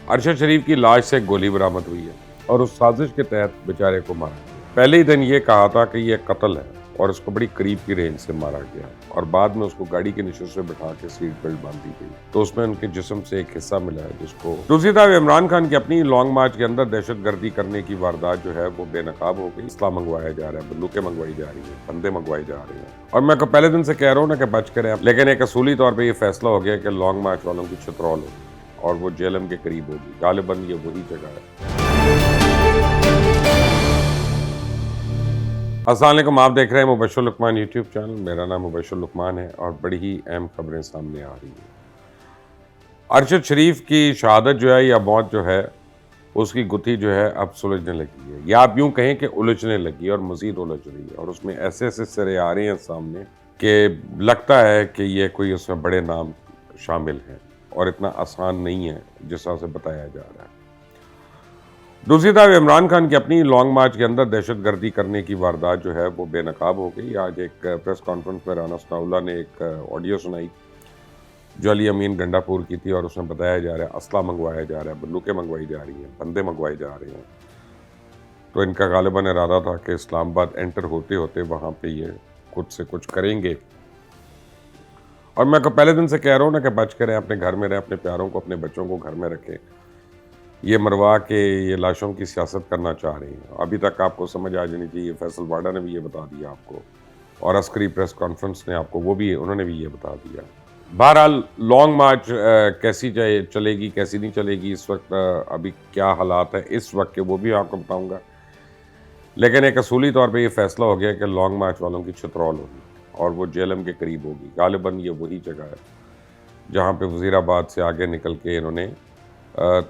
ارشد شریف کی لاش سے گولی برآمد ہوئی ہے اور اس سازش کے تحت بیچارے کو مارا گیا۔ پہلے ہی دن یہ کہا تھا کہ یہ قتل ہے اور اس کو بڑی قریب کی رینج سے مارا گیا اور بعد میں اس کو گاڑی کے نشست سے بٹھا کے سیٹ بیلٹ باندھ دی گئی تو اس میں ان کے جسم سے ایک حصہ ملا ہے جس کو دوسری طرف عمران خان کی اپنی لانگ مارچ کے اندر دہشت گردی کرنے کی واردات جو ہے وہ بے نقاب ہو گئی۔ اسلحہ منگوایا جا رہا ہے، بندوقیں منگوائی جا رہی ہیں، بندے منگوائے جا رہے ہیں اور میں پہلے دن سے کہہ رہا ہوں نا کہ بچ کریں، لیکن ایک اصولی طور پہ یہ فیصلہ ہو گیا کہ لانگ مارچ والوں کی چترول ہوگی اور وہ جیلم کے قریب ہوگی۔ غالباً یہ وہی جگہ ہے۔ السلام علیکم، آپ دیکھ رہے ہیں مبشر لقمان یوٹیوب چینل۔ میرا نام مبشر لقمان ہے اور بڑی ہی اہم خبریں سامنے آ رہی ہیں۔ ارشد شریف کی شہادت جو ہے یا موت جو ہے اس کی گتھی جو ہے اب سلجھنے لگی ہے، یا آپ یوں کہیں کہ الجھنے لگی اور مزید الجھ رہی ہے، اور اس میں ایسے ایسے سرے آ رہے ہیں سامنے کہ لگتا ہے کہ یہ کوئی اس میں بڑے نام شامل ہیں اور اتنا آسان نہیں ہے جس طرح سے بتایا جا رہا ہے۔ دوسری طرف عمران خان کی اپنی لانگ مارچ کے اندر دہشت گردی کرنے کی واردات جو ہے وہ بے نقاب ہو گئی۔ آج ایک پریس کانفرنس میں رانا ثناء اللہ نے ایک آڈیو سنائی جو علی امین گنڈا پور کی تھی، اور اس میں بتایا جا رہا ہے اسلحہ منگوایا جا رہا ہے، بندوقیں منگوائی جا رہی ہیں، بندے منگوائے جا رہے ہیں۔ تو ان کا غالباً ارادہ تھا کہ اسلام آباد انٹر ہوتے ہوتے وہاں پہ یہ کچھ سے کچھ کریں گے، اور میں پہلے دن سے کہہ رہا ہوں نا کہ بچ کریں، اپنے گھر میں رہیں، اپنے پیاروں کو، اپنے بچوں کو گھر میں رکھیں۔ یہ مروا کے یہ لاشوں کی سیاست کرنا چاہ رہے ہیں۔ ابھی تک آپ کو سمجھ آ جانی چاہیے، فیصل واڈا نے بھی یہ بتا دیا آپ کو، اور عسکری پریس کانفرنس نے آپ کو انہوں نے بھی یہ بتا دیا۔ بہرحال لانگ مارچ کیسی چلے گی، کیسی نہیں چلے گی، اس وقت ابھی کیا حالات ہیں اس وقت کے وہ بھی آپ کو بتاؤں گا، لیکن ایک اصولی طور پہ یہ فیصلہ ہو گیا کہ لانگ مارچ والوں کی چترول ہوگی اور وہ جیلم کے قریب ہوگی۔ غالباً یہ وہی جگہ ہے جہاں پہ وزیر آباد سے آگے نکل کے انہوں نے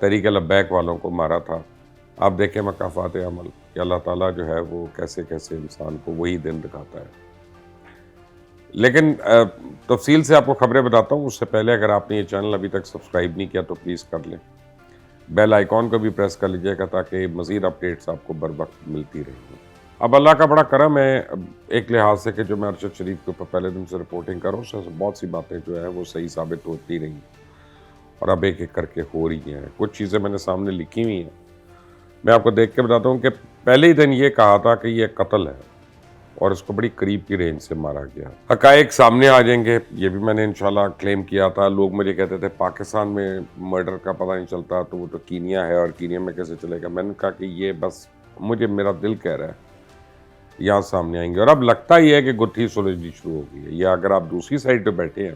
تحریک لبیک والوں کو مارا تھا۔ آپ دیکھیں مکافات عمل کہ اللہ تعالیٰ جو ہے وہ کیسے کیسے انسان کو وہی دن دکھاتا ہے۔ لیکن تفصیل سے آپ کو خبریں بتاتا ہوں، اس سے پہلے اگر آپ نے یہ چینل ابھی تک سبسکرائب نہیں کیا تو پلیز کر لیں، بیل آئیکن کو بھی پریس کر لیجئے گا تاکہ مزید اپڈیٹس آپ کو بر وقت ملتی رہیں۔ اب اللہ کا بڑا کرم ہے ایک لحاظ سے کہ جو میں ارشد شریف کے اوپر پہلے دن سے رپورٹنگ کر رہا ہوں، اس سے بہت سی باتیں جو ہیں وہ صحیح ثابت ہوتی رہیں اور اب ایک ایک کر کے ہو رہی ہیں۔ کچھ چیزیں میں نے سامنے لکھی ہوئی ہیں، میں آپ کو دیکھ کے بتاتا ہوں کہ پہلے ہی دن یہ کہا تھا کہ یہ قتل ہے اور اس کو بڑی قریب کی رینج سے مارا گیا۔ حقائق سامنے آ جائیں گے، یہ بھی میں نے انشاءاللہ کلیم کیا تھا۔ لوگ مجھے کہتے تھے پاکستان میں مرڈر کا پتہ نہیں چلتا تو وہ تو کینیا ہے، اور کینیا میں کیسے چلے گا؟ میں نے کہا کہ یہ بس میرا دل کہہ رہا ہے یہاں سامنے آئیں گے، اور اب لگتا ہی ہے کہ گتھی سلجھنی شروع ہو گئی ہے، یا اگر آپ دوسری سائڈ پہ بیٹھے ہیں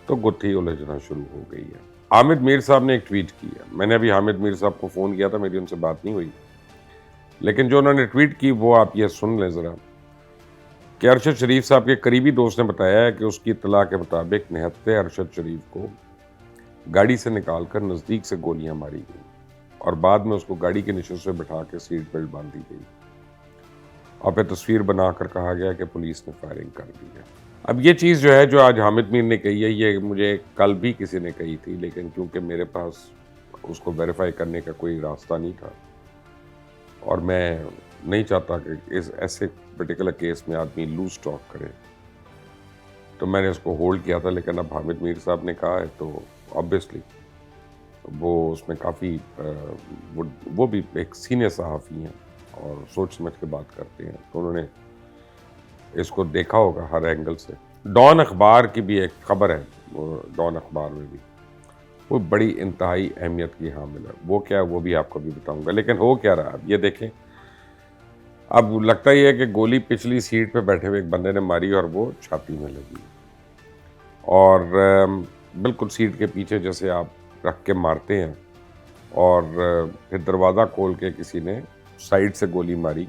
تو گتھی الجھنا شروع ہو گئی ہے۔ حامد میر صاحب نے ایک ٹویٹ کی ہے، میں نے ابھی حامد میر صاحب کو فون کیا تھا، میری ان سے بات نہیں ہوئی، لیکن جو انہوں نے ٹویٹ کی وہ آپ یہ سن لیں ذرا کہ ارشد شریف صاحب کے قریبی دوست نے بتایا ہے کہ اس کی اطلاع کے مطابق نہتے ارشد شریف کو گاڑی سے نکال کر نزدیک سے گولیاں ماری گئیں اور بعد میں اس کو گاڑی کے نشست سے بٹھا کے سیٹ بیلٹ باندھ دی گئی، اور پھر تصویر بنا کر کہا گیا کہ پولیس نے فائرنگ کر دی ہے۔ اب یہ چیز جو ہے جو آج حامد میر نے کہی ہے، یہ مجھے کل بھی کسی نے کہی تھی، لیکن کیونکہ میرے پاس اس کو ویریفائی کرنے کا کوئی راستہ نہیں تھا، اور میں نہیں چاہتا کہ اس ایسے پرٹیکولر کیس میں آدمی لوز ٹاک کرے، تو میں نے اس کو ہولڈ کیا تھا۔ لیکن اب حامد میر صاحب نے کہا ہے تو آبویسلی وہ اس میں کافی وہ بھی ایک سینئر صحافی ہیں اور سوچ سمجھ کے بات کرتے ہیں، تو انہوں نے اس کو دیکھا ہوگا ہر اینگل سے۔ ڈان اخبار کی بھی ایک خبر ہے، وہ ڈان اخبار میں بھی وہ بڑی انتہائی اہمیت کی حامل ہے، وہ کیا ہے وہ بھی آپ کو بھی بتاؤں گا۔ لیکن ہو کیا رہا اب یہ دیکھیں، اب لگتا ہی ہے کہ گولی پچھلی سیٹ پہ بیٹھے ہوئے ایک بندے نے ماری اور وہ چھاتی میں لگی، اور بالکل سیٹ کے پیچھے جیسے آپ رکھ کے مارتے ہیں، اور پھر دروازہ کھول کے کسی نے سائیڈ سے گولی ماری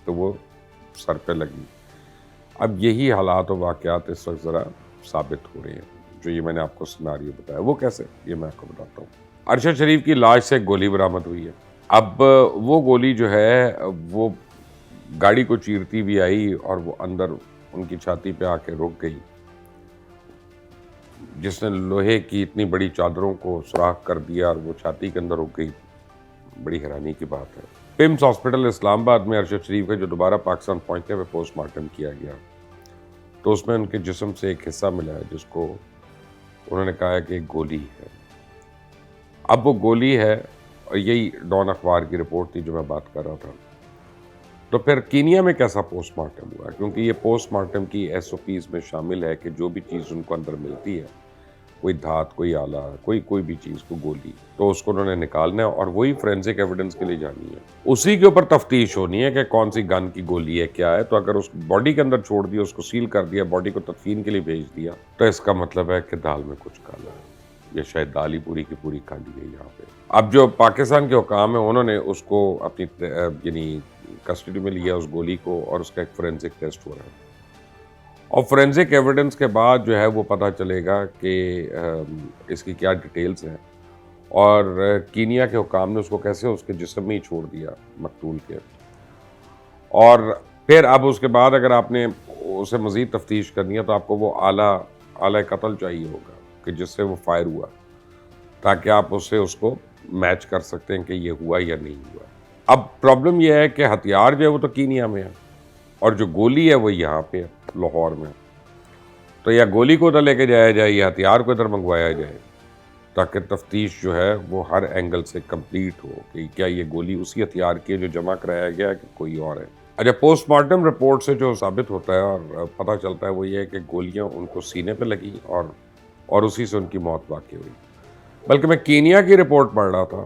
تو وہ سر پہ لگی۔ اب یہی حالات و واقعات اس وقت ذرا ثابت ہو رہے ہیں، جو یہ میں نے آپ کو سناریو بتایا وہ کیسے، یہ میں آپ کو بتاتا ہوں۔ ارشد شریف کی لاش سے گولی برآمد ہوئی ہے۔ اب وہ گولی جو ہے وہ گاڑی کو چیرتی بھی آئی اور وہ اندر ان کی چھاتی پہ آ کے رک گئی، جس نے لوہے کی اتنی بڑی چادروں کو سوراخ کر دیا اور وہ چھاتی کے اندر رک گئی، بڑی حیرانی کی بات ہے۔ پمس ہاسپٹل اسلام آباد میں ارشد شریف کے جو دوبارہ پاکستان پہنچنے پہ پوسٹ مارٹم کیا گیا تو اس میں ان کے جسم سے ایک حصہ ملا ہے جس کو انہوں نے کہا ہے کہ ایک گولی ہے۔ اب وہ گولی ہے، اور یہی ڈان اخبار کی رپورٹ تھی جو میں بات کر رہا تھا. تو پھر کینیا میں کیسا پوسٹ مارٹم ہوا؟ کیونکہ یہ پوسٹ مارٹم کی ایس او پیز میں شامل ہے کہ جو بھی چیز ان کو اندر ملتی ہے، کوئی دھات، کوئی آلہ، کوئی بھی چیز، کو گولی، تو اس کو انہوں نے نکالنا ہے اور وہی فورینسک ایویڈنس کے لیے جانی ہے. اسی کے اوپر تفتیش ہونی ہے کہ کون سی گن کی گولی ہے، کیا ہے. تو اگر اس باڈی کے اندر چھوڑ دیا، اس کو سیل کر دیا، باڈی کو تدفین کے لیے بھیج دیا، تو اس کا مطلب ہے کہ دال میں کچھ کالا ہے، یا شاید دال ہی پوری کی پوری کالی ہے یہاں پہ. اب جو پاکستان کے حکام ہیں، انہوں نے اس کو اپنی یعنی کسٹڈی میں لیا اس گولی کو، اور اس کا ایک فورینسک ٹیسٹ ہو رہا ہے. اور فورینسک ایویڈنس کے بعد جو ہے وہ پتہ چلے گا کہ اس کی کیا ڈیٹیلز ہیں، اور کینیا کے حکام نے اس کو کیسے اس کے جسم میں ہی چھوڑ دیا مقتول کے. اور پھر اب اس کے بعد اگر آپ نے اسے مزید تفتیش کرنی ہے تو آپ کو وہ آلہ قتل چاہیے ہوگا کہ جس سے وہ فائر ہوا، تاکہ آپ اس کو میچ کر سکتے ہیں کہ یہ ہوا یا نہیں ہوا. اب پرابلم یہ ہے کہ ہتھیار جو ہے وہ تو کینیا میں ہے، اور جو گولی ہے وہ یہاں پہ ہے لاہور میں. تو یا گولی کو ادھر لے کے جایا جائے یا ہتھیار کو ادھر منگوایا جائے، تاکہ تفتیش جو ہے وہ ہر اینگل سے کمپلیٹ ہو کہ کیا یہ گولی اسی ہتھیار کی ہے جو جمع کرایا گیا ہے کہ کوئی اور ہے. اچھا، پوسٹ مارٹم رپورٹ سے جو ثابت ہوتا ہے اور پتہ چلتا ہے وہ یہ ہے کہ گولیاں ان کو سینے پہ لگی اور اسی سے ان کی موت واقع ہوئی. بلکہ میں کینیا کی رپورٹ پڑھ رہا تھا،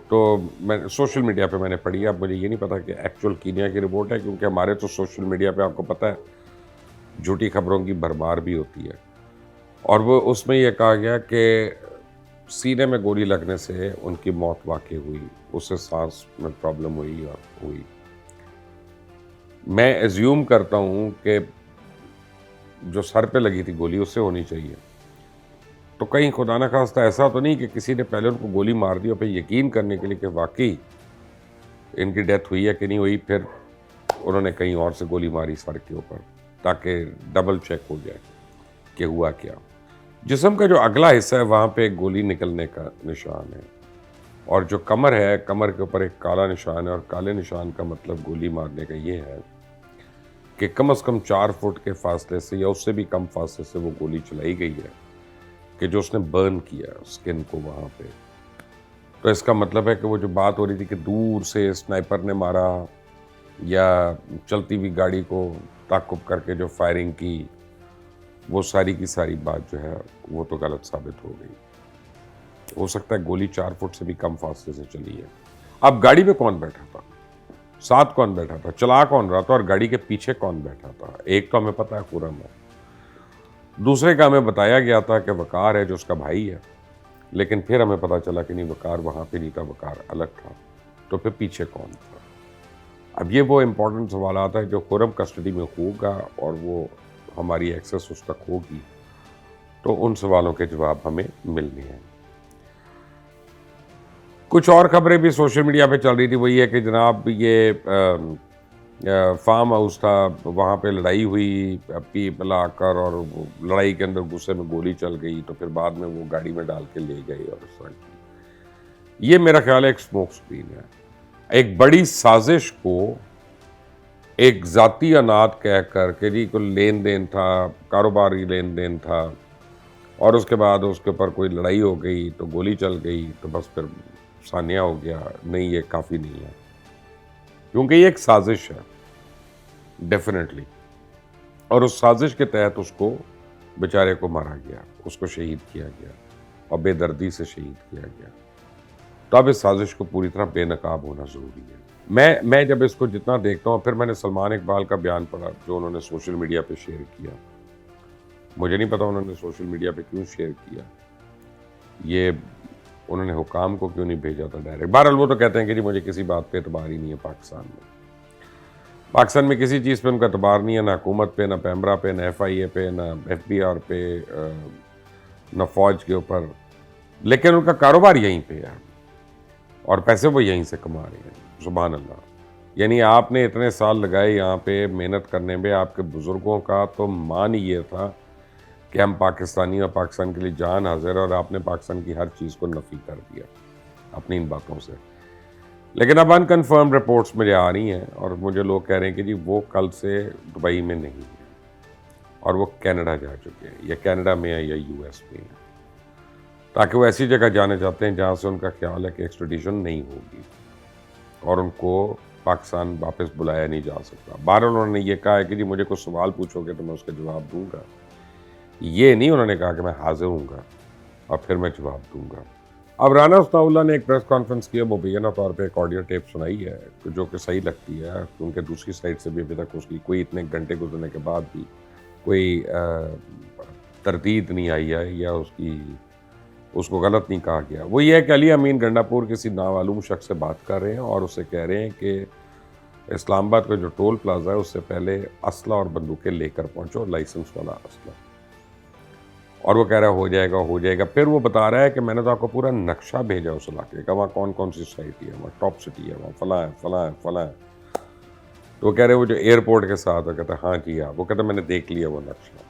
تو میں سوشل میڈیا پہ میں نے پڑھی. اب مجھے یہ نہیں پتا کہ ایکچوئل کینیا کی رپورٹ ہے، کیونکہ ہمارے تو سوشل میڈیا پہ آپ کو پتہ ہے جھوٹی خبروں کی بھرمار بھی ہوتی ہے. اور وہ اس میں یہ کہا گیا کہ سینے میں گولی لگنے سے ان کی موت واقع ہوئی، اس سے سانس میں پرابلم ہوئی. میں ایزیوم کرتا ہوں کہ جو سر پہ لگی تھی گولی اس سے ہونی چاہیے. تو کہیں خدا نہ خواستہ ایسا تو نہیں کہ کسی نے پہلے ان کو گولی مار دی اور پھر یقین کرنے کے لیے کہ واقعی ان کی ڈیتھ ہوئی ہے کہ نہیں ہوئی، پھر انہوں نے کہیں اور سے گولی ماری سر کے اوپر، تاکہ ڈبل چیک ہو جائے کہ ہوا کیا. جسم کا جو اگلا حصہ ہے وہاں پہ گولی نکلنے کا نشان ہے، اور جو کمر ہے، کمر کے اوپر ایک کالا نشان ہے. اور کالے نشان کا مطلب گولی مارنے کا یہ ہے کہ کم از کم 4 فٹ کے فاصلے سے یا اس سے بھی کم فاصلے سے وہ گولی چلائی گئی ہے، کہ جو اس نے برن کیا اسکن کو وہاں پہ. تو اس کا مطلب ہے کہ وہ جو بات ہو رہی تھی کہ دور سے سنائپر نے مارا یا چلتی ہوئی گاڑی کو تعقب کر کے جو فائرنگ کی، وہ ساری کی ساری بات جو ہے وہ تو غلط ثابت ہو گئی. ہو سکتا ہے گولی 4 فٹ سے بھی کم فاصلے سے چلی ہے. اب گاڑی میں کون بیٹھا تھا، ساتھ کون بیٹھا تھا، چلا کون رہا تھا، اور گاڑی کے پیچھے کون بیٹھا تھا؟ ایک تو ہمیں پتہ ہے خرم ہے، دوسرے کا ہمیں بتایا گیا تھا کہ وقار ہے جو اس کا بھائی ہے، لیکن پھر ہمیں پتہ چلا کہ نہیں، وقار وہاں پہ نہیں تھا، وقار الگ تھا. تو پھر پیچھے کون تھا؟ اب یہ وہ امپورٹنٹ سوالات ہیں جو خرم کسٹڈی میں ہوگا اور وہ ہماری ایکسیس اس تک ہوگی، تو ان سوالوں کے جواب ہمیں ملنے ہیں. کچھ اور خبریں بھی سوشل میڈیا پہ چل رہی تھی. وہ یہ کہ جناب یہ فارم ہاؤس تھا، وہاں پہ لڑائی ہوئی پی پلا کر، اور وہ لڑائی کے اندر غصے میں گولی چل گئی، تو پھر بعد میں وہ گاڑی میں ڈال کے لے گئے. اور اس طرح کی یہ میرا خیال ہے ایک اسموک اسکرین ہے. ایک بڑی سازش کو ایک ذاتی انات کہہ کر کہ جی کوئی لین دین تھا، کاروباری لین دین تھا، اور اس کے بعد اس کے اوپر کوئی لڑائی ہو گئی تو گولی چل گئی، تو بس پھر ثانیہ ہو گیا. نہیں، یہ کافی نہیں ہے، کیونکہ یہ ایک سازش ہے ڈیفینیٹلی. اور اس سازش کے تحت اس کو بیچارے کو مارا گیا، اس کو شہید کیا گیا، اور بے دردی سے شہید کیا گیا. تو اب اس سازش کو پوری طرح بے نقاب ہونا ضروری ہے. میں جب اس کو جتنا دیکھتا ہوں، پھر میں نے سلمان اقبال کا بیان پڑھا جو انہوں نے سوشل میڈیا پہ شیئر کیا. مجھے نہیں پتا انہوں نے سوشل میڈیا پہ کیوں شیئر کیا، یہ انہوں نے حکام کو کیوں نہیں بھیجا تھا ڈائریکٹ. بہرحال وہ تو کہتے ہیں کہ جی مجھے کسی بات پہ اعتبار ہی نہیں ہے پاکستان میں کسی چیز پہ ان کا اعتبار نہیں ہے، نہ حکومت پہ، نہ پیمرا پہ، نہ ایف آئی اے پہ، نہ ایف بی آر پہ، نہ فوج کے اوپر. لیکن ان کا کاروبار یہیں پہ ہے اور پیسے وہ یہیں سے کما رہے ہیں. سبحان اللہ. یعنی آپ نے اتنے سال لگائے یہاں پہ محنت کرنے میں، آپ کے بزرگوں کا تو مان ہی یہ تھا کہ ہم پاکستانی اور پاکستان کے لیے جان حاضر، اور آپ نے پاکستان کی ہر چیز کو نفی کر دیا اپنی ان باتوں سے. لیکن اب انکنفرم رپورٹس مجھے آ رہی ہیں، اور مجھے لوگ کہہ رہے ہیں کہ جی وہ کل سے دبئی میں نہیں ہیں اور وہ کینیڈا جا چکے ہیں، یا کینیڈا میں ہیں یا یو ایس میں ہیں. تاکہ وہ ایسی جگہ جانے چاہتے ہیں جہاں سے ان کا خیال ہے کہ ایکسٹریڈیشن نہیں ہوگی اور ان کو پاکستان واپس بلایا نہیں جا سکتا۔ بہرحال انہوں نے یہ کہا ہے کہ جی مجھے کوئی سوال پوچھو گے تو میں اس کا جواب دوں گا، یہ نہیں انہوں نے کہا کہ میں حاضر ہوں گا اور پھر میں جواب دوں گا۔ اب رانا ثناء اللہ نے ایک پریس کانفرنس کیا، مبینہ طور پہ ایک آڈیو ٹیپ سنائی ہے جو کہ صحیح لگتی ہے، کیونکہ دوسری سائڈ سے بھی ابھی تک اس کی کوئی اتنے گھنٹے گزرنے کے بعد بھی کوئی تردید نہیں آئی ہے یا اس کو غلط نہیں کہا گیا۔ وہ یہ ہے کہ علی امین گنڈا پور کسی نامعلوم شخص سے بات کر رہے ہیں اور اسے کہہ رہے ہیں کہ اسلام آباد کا جو ٹول پلازا ہے اس سے پہلے اسلحہ اور بندوقیں لے کر پہنچو، لائسنس والا اسلحہ، اور وہ کہہ رہا ہے ہو جائے گا۔ پھر وہ بتا رہا ہے کہ میں نے تو آپ کو پورا نقشہ بھیجا اس علاقے کا، وہاں کون کون سی سوسائٹی ہے، وہاں ٹاپ سٹی ہے، وہاں فلاں ہے فلاں ہے فلاں ہے۔ تو وہ کہہ رہے ہیں وہ جو ایئرپورٹ کے ساتھ ہے، کہتا ہے ہاں جی ہاں، وہ کہتا ہے میں نے دیکھ لیا وہ نقشہ۔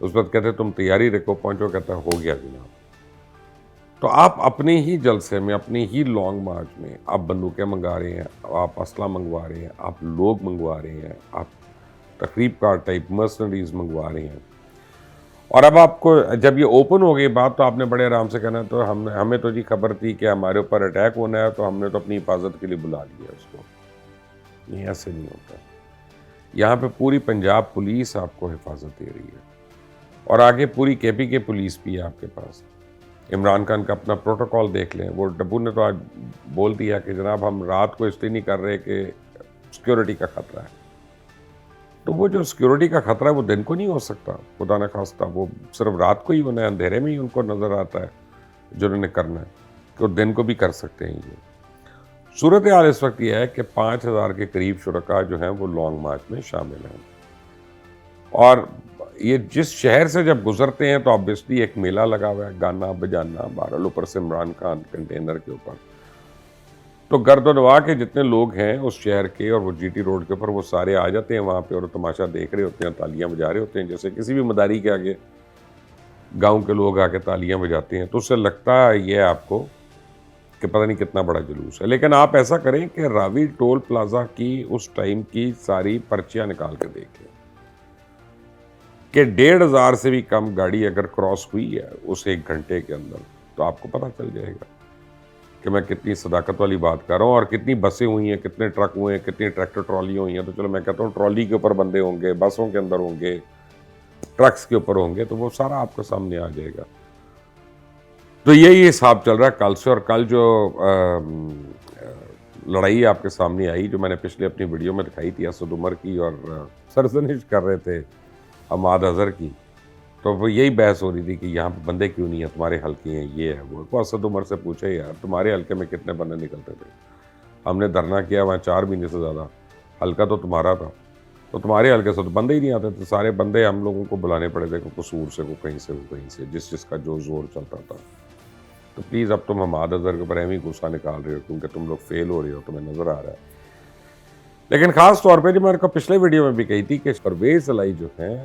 اس وقت کہتے تم تیاری رکھو، پہنچو، کہتا ہے ہو گیا جناب۔ تو آپ اپنے ہی جلسے میں، اپنی ہی لانگ مارچ میں آپ بندوقیں منگوا رہے ہیں، آپ اسلحہ منگوا رہے ہیں، آپ لوگ منگوا رہے ہیں، آپ تقریب کار ٹائپ مرسنریز منگوا رہے ہیں، اور اب آپ کو جب یہ اوپن ہو گئی بات تو آپ نے بڑے آرام سے کہنا تو ہمیں تو جی خبر تھی کہ ہمارے اوپر اٹیک ہونا ہے تو ہم نے تو اپنی حفاظت کے لیے بلا لیا اس کو۔ نہیں، ایسے نہیں ہوتا۔ یہاں پہ پوری پنجاب پولیس آپ کو حفاظت دے رہی ہے، اور آگے پوری کے پی کے پولیس بھی ہے آپ کے پاس۔ عمران خان کا اپنا پروٹوکول دیکھ لیں، وہ ڈبو نے تو آج بول دیا کہ جناب ہم رات کو اس لیے نہیں کر رہے کہ سیکیورٹی کا خطرہ ہے۔ تو وہ جو سیکیورٹی کا خطرہ ہے وہ دن کو نہیں ہو سکتا، خدا نہ خواستہ، وہ صرف رات کو ہی ہونا ہے، اندھیرے میں ہی ان کو نظر آتا ہے جنہوں نے کرنا ہے، کہ وہ دن کو بھی کر سکتے ہیں۔ یہ صورتحال اس وقت یہ ہے کہ 5000 کے قریب شرکاء جو ہیں وہ لانگ مارچ میں شامل ہیں، اور یہ جس شہر سے جب گزرتے ہیں تو آبویسلی ایک میلہ لگا ہوا ہے، گانا بجانا، بہرحال اوپر سے عمران خان کنٹینر کے اوپر، تو گرد و نواح کے جتنے لوگ ہیں اس شہر کے اور وہ جی ٹی روڈ کے اوپر وہ سارے آ جاتے ہیں وہاں پہ اور تماشا دیکھ رہے ہوتے ہیں، تالیاں بجا رہے ہوتے ہیں، جیسے کسی بھی مداری کے آگے گاؤں کے لوگ آ کے تالیاں بجاتے ہیں۔ تو اس سے لگتا ہے یہ آپ کو کہ پتہ نہیں کتنا بڑا جلوس ہے، لیکن آپ ایسا کریں کہ راوی ٹول پلازا کی اس ٹائم کی ساری پرچیاں نکال کے دیکھیں کہ 1500 سے بھی کم گاڑی اگر کراس ہوئی ہے اس 1 گھنٹے کے اندر تو آپ کو پتہ چل جائے گا کہ میں کتنی صداقت والی بات کر رہا ہوں، اور کتنی بسیں ہوئی ہیں، کتنے ٹرک ہوئے ہیں، کتنی ٹریکٹر ٹرالیاں ہوئی ہیں۔ تو چلو میں کہتا ہوں ٹرالی کے اوپر بندے ہوں گے، بسوں کے اندر ہوں گے، ٹرکس کے اوپر ہوں گے، تو وہ سارا آپ کے سامنے آ جائے گا۔ تو یہی حساب چل رہا ہے کل سے، اور کل جو لڑائی آپ کے سامنے آئی جو میں نے پچھلے اپنی ویڈیو میں دکھائی تھی اسد عمر کی، اور سرزنش کر رہے تھے حماد اظہر کی، تو وہ یہی بحث ہو رہی تھی کہ یہاں پہ بندے کیوں نہیں ہیں، تمہارے حلقے ہیں، یہ ہے وہ۔ کو اسد عمر سے پوچھے یار تمہارے حلقے میں کتنے بندے نکلتے تھے؟ ہم نے دھرنا کیا وہاں 4 مہینے سے زیادہ، حلقہ تو تمہارا تھا، تو تمہارے حلقے سے تو بندے ہی نہیں آتے تھے، سارے بندے ہم لوگوں کو بلانے پڑے تھے، قصور سے، کو کہیں سے، کو کہیں سے، جس کا جو زور چلتا تھا۔ تو پلیز اب تم حماد اظہر کے اوپر اہم ہی غصہ نکال رہے ہو کیونکہ تم لوگ فیل ہو رہے ہو، تمہیں نظر آ رہا ہے۔ لیکن خاص طور پہ جو میں نے کو پچھلے ویڈیو میں بھی کہی تھی کہ پرویز الہی جو ہیں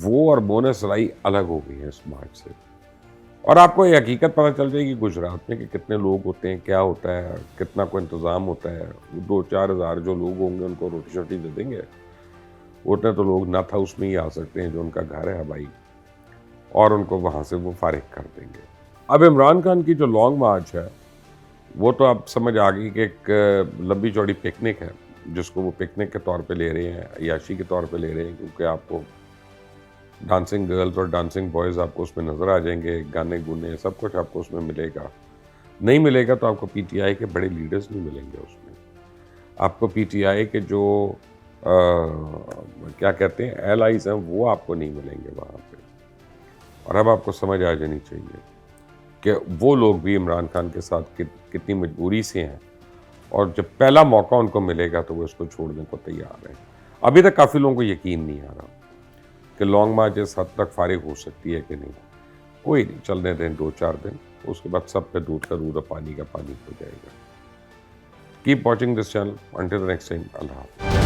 وہ اور مونس الہی الگ ہو گئی ہیں اس مارچ سے، اور آپ کو یہ حقیقت پتہ چل جائے گی گجرات میں کہ کتنے لوگ ہوتے ہیں، کیا ہوتا ہے، کتنا کوئی انتظام ہوتا ہے۔ 2-4 ہزار جو لوگ ہوں گے ان کو روٹی شوٹی دے دیں گے، اتنے تو لوگ ناتھ ہاؤس میں ہی آ سکتے ہیں جو ان کا گھر ہے بھائی، اور ان کو وہاں سے وہ فارغ کر دیں گے۔ اب عمران خان کی جو لانگ مارچ ہے وہ تو اب سمجھ آ گئی کہ ایک لمبی چوڑی پکنک ہے، جس کو وہ پکنک کے طور پہ لے رہے ہیں، عیاشی کے طور پہ لے رہے ہیں، کیونکہ آپ کو ڈانسنگ گرلز اور ڈانسنگ بوائز آپ کو اس میں نظر آ جائیں گے، گانے گونے سب کچھ آپ کو اس میں ملے گا۔ نہیں ملے گا تو آپ کو پی ٹی آئی کے بڑے لیڈرز نہیں ملیں گے اس میں، آپ کو پی ٹی آئی کے جو کیا کہتے ہیں ایلائز ہیں وہ آپ کو نہیں ملیں گے وہاں پہ۔ اور اب آپ کو سمجھ آ جانی چاہیے کہ وہ لوگ بھی عمران خان کے ساتھ کتنی مجبوری سے ہیں، اور جب پہلا موقع ان کو ملے گا تو وہ اس کو چھوڑنے کو تیار ہیں۔ ابھی تک کافی لوگوں کو یقین نہیں آ رہا کہ لانگ مارچ اس حد تک فارغ ہو سکتی ہے کہ نہیں۔ کوئی نہیں، چلنے دیں 2-4 دن، اس کے بعد سب پہ دودھ کا دودھ اور پانی کا پانی ہو جائے گا۔ Keep watching this channel, until the next time, اللہ حافظ۔